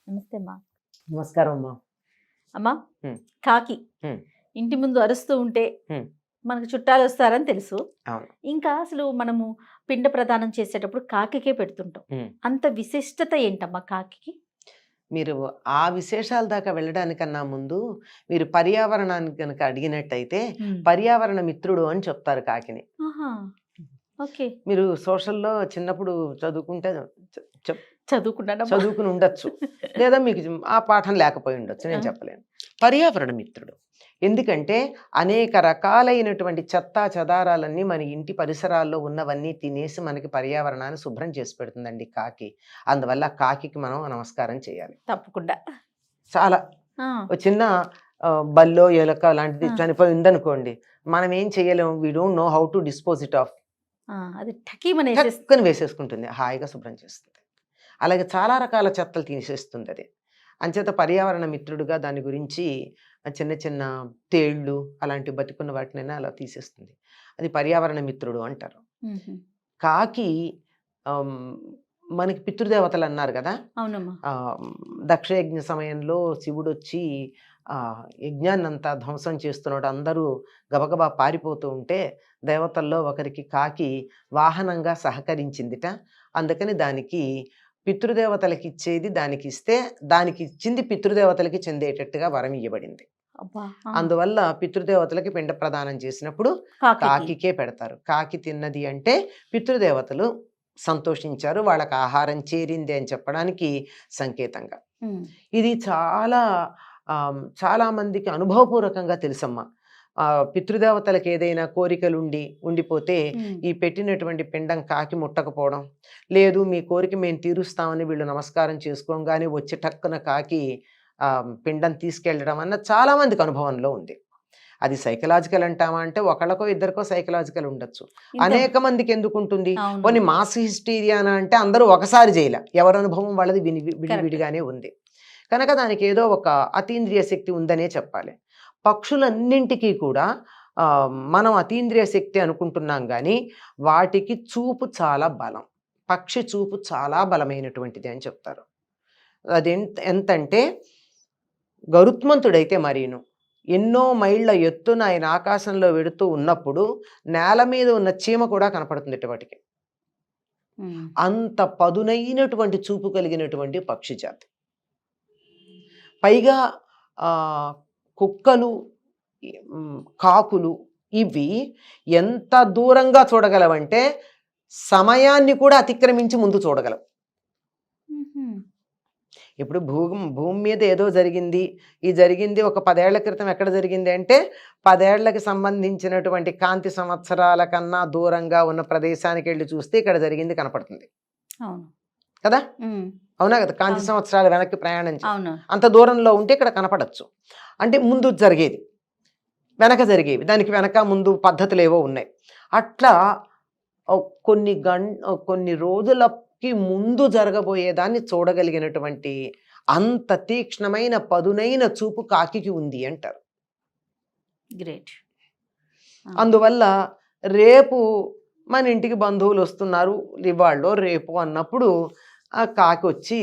నమస్తే అమ్మా. నమస్కారం అమ్మా. అమ్మా, హ్మ్. కాకి హ్మ్. ఇంటి ముందు అరుస్తూ ఉంటే హ్మ్. మనకు చుట్టాలు వస్తారని తెలుసు. అవును. ఇంకా అసలు మనము పిండ ప్రదానం చేసేటప్పుడు కాకికే పెడుతుంటాం. హ్మ్. అంత విశిష్టత ఏంటమ్మా కాకికి? మీరు ఆ విశేషాల దాకా వెళ్ళడానికన్నా ముందు మీరు పర్యావరణాన్ని గనక అడిగినట్టయితే పర్యావరణ మిత్రుడు అని చెప్తారు కాకిని. ఆహా! ఓకే. మీరు సోషల్‌లో చిన్నప్పుడు చదువుకుంటే చ చెప్ చదువుకున్నానమ్మా. చదువుకుని ఉండొచ్చు. లేదా మీకు ఆ పాఠం లేకపోయి ఉండొచ్చు. ఆ! నేను చెప్పలేను. పర్యావరణ మిత్రుడు. ఎందుకంటే అనేక రకాలైనటువంటి చెత్తా చెదారాలన్నీ మన ఇంటి పరిసరాల్లో ఉన్నవన్నీ తినేసి మనకి పర్యావరణాన్ని శుభ్రం చేసి పెడుతుందండి కాకి. అందువల్ల కాకికి మనం నమస్కారం చేయాలి. తప్పకుండా. చాలా ఆ! ఓ చిన్న బల్లో, ఎలక లాంటిది ఆ! చనిపోయిందనుకోండి. మనం ఏం చేయలేము. We don't know how to dispose it off. ఆ! అది టకీమనేసేసి టక్కున వేసేసుకుంటుంది. హాయిగా శుభ్రం చేస్తుంది. అలాగే చాలా రకాల చెత్తలు తీసేస్తుందది. అంచేత పర్యావరణ మిత్రుడుగా దాని గురించి చిన్న చిన్న తేళ్ళు అలాంటి బతికున్న వాటినైనా అలా తీసేస్తుంది. అది పర్యావరణ మిత్రుడు అంటారు. హుహు. కాకి ఆహ్, మనకి పితృదేవతలన్నారు గదా! అవునమ్మా. ఆహ్, దక్షయజ్ఞ సమయంలో శివుడొచ్చి యజ్ఞాన్నంతా ధ్వంసం చేస్తున్నాడు. అందరూ గబగబా పారిపోతూ ఉంటే దేవతల్లో ఒకరికి కాకి వాహనంగా సహకరించిందిట. అందుకని దానికి పితృదేవతలకిచ్చేది దానికిస్తే, దానికిచ్చింది పితృదేవతలకి చెందేటట్టుగా వరం ఇయ్యబడింది. అబ్బా! ఆ! అందువల్ల పితృదేవతలకి పిండ ప్రదానం చేసినప్పుడు కాకికి. కాకికే పెడతారు. కాకి తిన్నది అంటే పితృదేవతలు సంతోషించారు. వాళ్ళకి ఆహారం చేరింది అని చెప్పడానికి సంకేతంగా. హ్మ్. ఇది చాలా మందికి అనుభవపూర్వకంగా తెలుసమ్మా. పితృదేవతలకు ఏదైనా కోరికలుండి ఉండిపోతే హ్మ్. ఈ పెట్టినటువంటి పిండం కాకి ముట్టకపోవడం, లేదు మీ కోరిక మేము తీరుస్తామని వీళ్ళు నమస్కారం చేసుకోంగానే వచ్చి టక్కున కాకి పిండం తీసుకెళ్ళడం అన్నది చాలా మందికి అనుభవంలో ఉంది. అది సైకలాజికల్ అంటామా అంటే ఒకళ్ళకో ఇద్దరికో సైకలాజికల్ ఉండొచ్చు. ఇంత అనేక మందికి ఎందుకుంటుంది? అవును. పోనీ మాస్ హిస్టీరియానా అంటే అందరూ ఒకసారి చేయలే. ఎవరి అనుభవం వాళ్ళది కరెక్ట్. విడివిడిగానే ఉంది. కనుక దానికి ఏదో ఒక అతీంద్రియ శక్తి ఉందనే చెప్పాలి. పక్షులన్నింటికీ కూడా మనం అతీంద్రియ శక్తి అనుకుంటున్నాం గానీ, వాటికి చూపు చాలా బలం. పక్షి చూపు చాలా బలమైనటువంటిది అని చెప్తారు. ఎంతంటే గరుత్మంతుడైతే మరీను. ఎన్నో మైళ్ళ ఎత్తున ఆయన ఆకాశంలో వెడుతూ ఉన్నప్పుడు నేల మీద ఉన్న చీమ కూడా కనపడుతుందట వాటికి. హ్మ్. అంత పదునైనటువంటి చూపు కలిగినటువంటి పక్షి జాతి. పైగా కుక్కలు, కాకులు ఇవి ఎంత దూరంగా చూడగలవంటే సమయాన్ని కూడా అతిక్రమించి ముందు చూడగలవు. హుహు. ఇప్పుడు భూమి మీద ఏదో జరిగింది. ఈ జరిగింది ఒక 10 ఏళ్ల క్రితం ఎక్కడ జరిగింది అంటే 10 ఏళ్లకి సంబంధించినటువంటి కాంతి సంవత్సరాల కన్నా దూరంగా ఉన్న ప్రదేశానికెళ్ళి చూస్తే ఇక్కడ జరిగింది కనపడుతుంది. అవును. కదా! హ్మ్. అవునా కదా! కాంతి అవును. సంవత్సరాలు వెనక్కి ప్రయాణం అవును. అంత దూరంలో ఉంటే ఇక్కడ కనపడొచ్చు. అంటే ముందు జరిగేది. వెనక జరిగేవి. దానికి వెనక ముందు పద్ధతులేవో ఉన్నాయి. అట్లా కొన్ని రోజులకి ముందు జరగబోయేదాన్ని చూడగలిగినటువంటి అంత తీక్ష్ణమైన పదునైన చూపు కాకికి ఉంది అంటారు. గ్రేట్. అందువల్ల రేపు మన ఇంటికి బంధువులు వస్తున్నారు ఇవాళ్ళో రేపు అన్నప్పుడు ఆ కాకి వచ్చి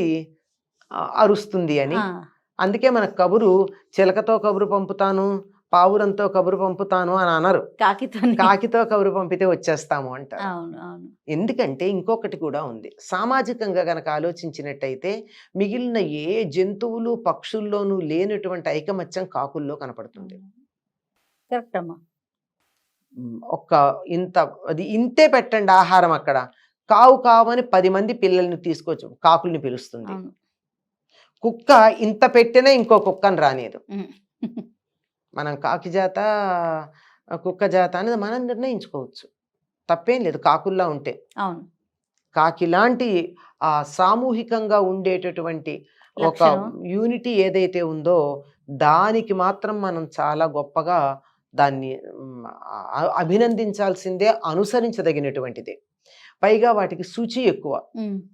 అరుస్తుంది అని. అందుకే మన కబురు చిలకతో కబురు పంపుతాను, పావురంతో కబురు పంపుతాను అని అనరు. కాకితో కబురు పంపితే వచ్చేస్తాము అంటారు. అవును. అవును. ఎందుకంటే ఇంకొకటి కూడా ఉంది. సామాజికంగా గనక ఆలోచించినట్టయితే మిగిలిన ఏ జంతువులు, పక్షుల్లోనూ లేనటువంటి ఐకమత్యం కాకుల్లో కనపడుతుంది. కరెక్ట్ అమ్మా. అది ఇంతే పెట్టండి ఆహారం అక్కడ. కావు కావని 10 మంది పిల్లల్ని తీసుకొచ్చి కాకుల్ని పిలుస్తుంది. కుక్క ఇంత పెట్టినా ఇంకో కుక్కని రానీయదు. మనం కాకి జాత, కుక్క జాత అనేది మనం నిర్ణయించుకోవచ్చు. తప్పేం లేదు కాకుల్లా ఉంటే. అవును. కాకిలాంటి సామూహికంగా ఉండేటటువంటి ఒక యూనిటీ ఏదైతే ఉందో దానికి మాత్రం మనం చాలా గొప్పగా దాన్ని అభినందించాల్సిందే, అనుసరించదగినటువంటిదే. పైగా వాటికి శుచి ఎక్కువ.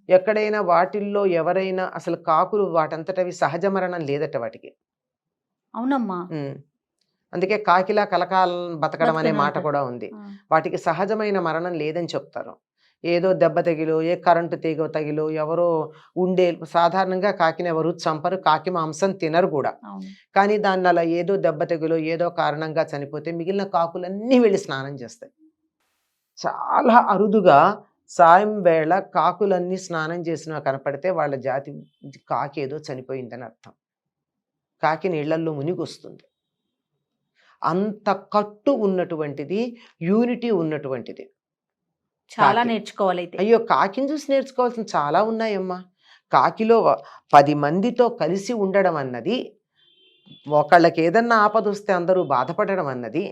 ఎక్కడైనా వాటిల్లో ఎవరైనా అసలు కాకులు వాటంతటవి సహజ మరణం లేదట వాటికి. అవునమ్మా. అందుకే కాకిలా కలకాలం బతకడం అనే మాట కూడా ఉంది. వాటికి సహజమైన మరణం లేదని చెప్తారు. ఏదో దెబ్బ తగిలో ఏ కరెంటు తీగ తగిలో ఎవరో ఉండే సాధారణంగా కాకిని ఎవరు చంపరు, కాకి మాంసం తినరు కూడా. అవును. కానీ దాన్ని అలా ఏదో దెబ్బ తగిలో ఏదో కారణంగా చనిపోతే మిగిలిన కాకులన్నీ వెళ్ళి స్నానం చేస్తాయి. చాలా అరుదుగా సాయం వేళ కాకులన్నీ స్నానం చేసినా కనపడితే వాళ్ళ జాతి కాకి ఏదో చనిపోయిందని అర్థం. కాకి నీళ్లల్లో మునిగొస్తుంది. అంత కట్టు ఉన్నటువంటిది, యూనిటీ ఉన్నటువంటిది చాలా కాకి. నేర్చుకోవాలైతే. అయ్యో, కాకిని చూసి నేర్చుకోవాల్సిన చాలా ఉన్నాయమ్మా. కాకిలో 10 మందితో కలిసి ఉండడం అన్నది, ఒకళ్ళకి ఏదన్నా ఆపదొస్తే అందరూ బాధపడడం అన్నది,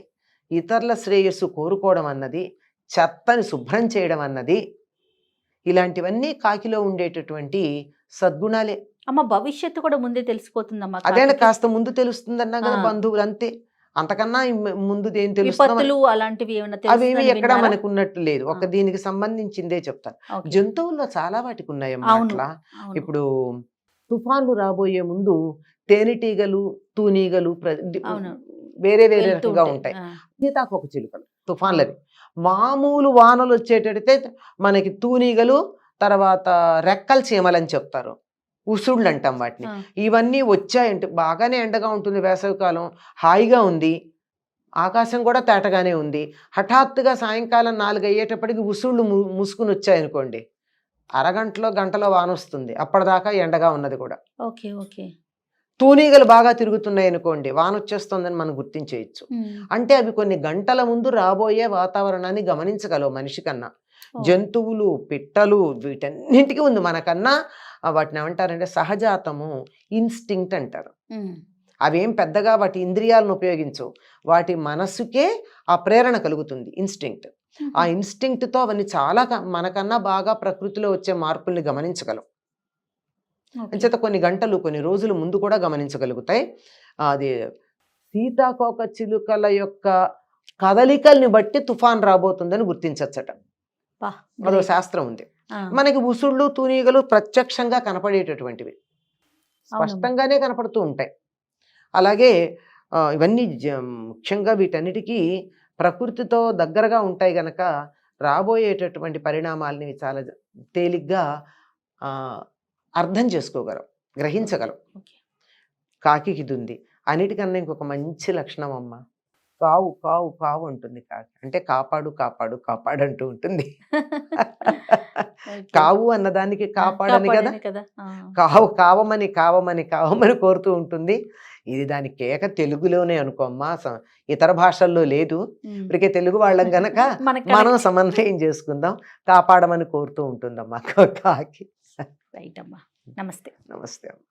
ఇతరుల శ్రేయస్సు కోరుకోవడం అన్నది, చెత్తని శుభ్రం చేయడం అన్నది, ఇలాంటివన్నీ కాకిలో ఉండేటటువంటి సద్గుణాలే. అమ్మ భవిష్యత్తు కూడా ముందే తెలిసిపోతుందమ్మా అదే కాకికి. కాస్త ముందు తెలుస్తుందన్నా కదా ఆ. బంధువులు, అంతే. అంతకన్నా ముందు ఏం తెలుస్తుంది? విపత్తులు అలాంటివి ఏమైనా అవేమి తెలుస్తుందని ఎక్కడ విన్నారా? మనకు ఉన్నట్టు లేదు. ఒక ఆ. దీనికి సంబంధించిందే చెప్తాను. ఓకే. జంతువుల్లో చాలా వాటికి ఉన్నాయమ్మా అవును. అట్లా. అవును. ఇప్పుడు తుఫాన్లు రాబోయే ముందు తేనెటీగలు, తూనీగలు అవును. వేరే వేరే వెళ్తూ రకంగా ఉంటాయి. ఉంటాయి. ఆ. సీతాకోక చిలుకలు తుఫాన్లది. మామూలు వానలు వచ్చేటడితే మనకి తూనీగలు, తర్వాత రెక్కల చీమలని చెప్తారు, ఉసుళ్ళు అంటాం వాటిని. ఆ. ఇవన్నీ వచ్చాయంటే బాగానే ఎండగా ఉంటుంది, వేసవికాలం హాయిగా ఉంది, ఆకాశం కూడా తేటగానే ఉంది. హఠాత్తుగా సాయంకాలం 4 అయ్యేటప్పటికి ఉసుళ్ళు ముసుకుని వచ్చాయనుకోండి, అరగంటలో గంటలో వాన వస్తుంది. అప్పటిదాకా ఎండగా ఉన్నది కూడా. ఓకే. ఓకే. తూనీగలు బాగా తిరుగుతున్నాయి అనుకోండి, వాన వచ్చేస్తుందని మనం గుర్తించేయచ్చు. ఉమ్. అంటే అవి కొన్ని గంటల ముందు రాబోయే వాతావరణాన్ని గమనించగలవు మనిషి కన్నా. ఓ. జంతువులు, పిట్టలు వీటన్నింటికి ఉంది. మనకన్నా వాటిని ఏమంటారంటే సహజాతము, ఇన్స్టింక్ట్ అంటారు. ఉమ్. అవేం పెద్దగా వాటి ఇంద్రియాలను ఉపయోగించవు, వాటి మనసుకే ఆ ప్రేరణ కలుగుతుంది, ఇన్స్టింక్ట్. ఆ ఇన్స్టింక్ట్తో అవన్నీ చాలా మనకన్నా బాగా ప్రకృతిలో వచ్చే మార్పుల్ని గమనించగలవు. ఓకే. అంచేత కొన్ని గంటలు, కొన్ని రోజుల ముందు కూడా గమనించగలుగుతాయి. అది సీతాకోక చిలుకల యొక్క కదలికల్ని బట్టి తుఫాన్ రాబోతుందని గుర్తించచ్చట. బా, అదో great. శాస్త్రం ఉంది. ఆ. మనకి ఉసుళ్ళు, తూనీగలు ప్రత్యక్షంగా కనపడేటటువంటివి, అవునమ్మా. స్పష్టంగానే కనపడుతూ ఉంటాయి. అలాగే ఇవన్నీ ముఖ్యంగా వీటన్నిటికీ ప్రకృతితో దగ్గరగా ఉంటాయి గనక రాబోయేటటువంటి పరిణామాలని చాలా తేలిగ్గా ఆ, అర్థం చేసుకోగలం, గ్రహించగలం. ఓకే. కాకి ఇది ఉంది. అన్నిటికన్నా ఇంకొక మంచి లక్షణం అమ్మ, కావు కావు కావు అంటుంది కాకి. అంటే కాపాడు కాపాడు కాపాడు అంటూ ఉంటుంది. ఓకే. కావు అన్నదానికి కాపాడని కదా, కాపాడని కదా. ఆ. కావు కావమని కావమని కావమని కోరుతూ ఉంటుంది. ఇది దాని కేక తెలుగులోనే అనుకోమ్మా, ఇతర భాషల్లో లేదు. ఉమ్. ఇప్పటికే తెలుగు వాళ్ళం గనక మనకు మనం connect. సమన్వయం చేసుకుందాం. కాపాడమని కోరుతూ ఉంటుందమ్మా కాకి. రైట్ అమ్మా. నమస్తే. నమస్తే అమ్మ.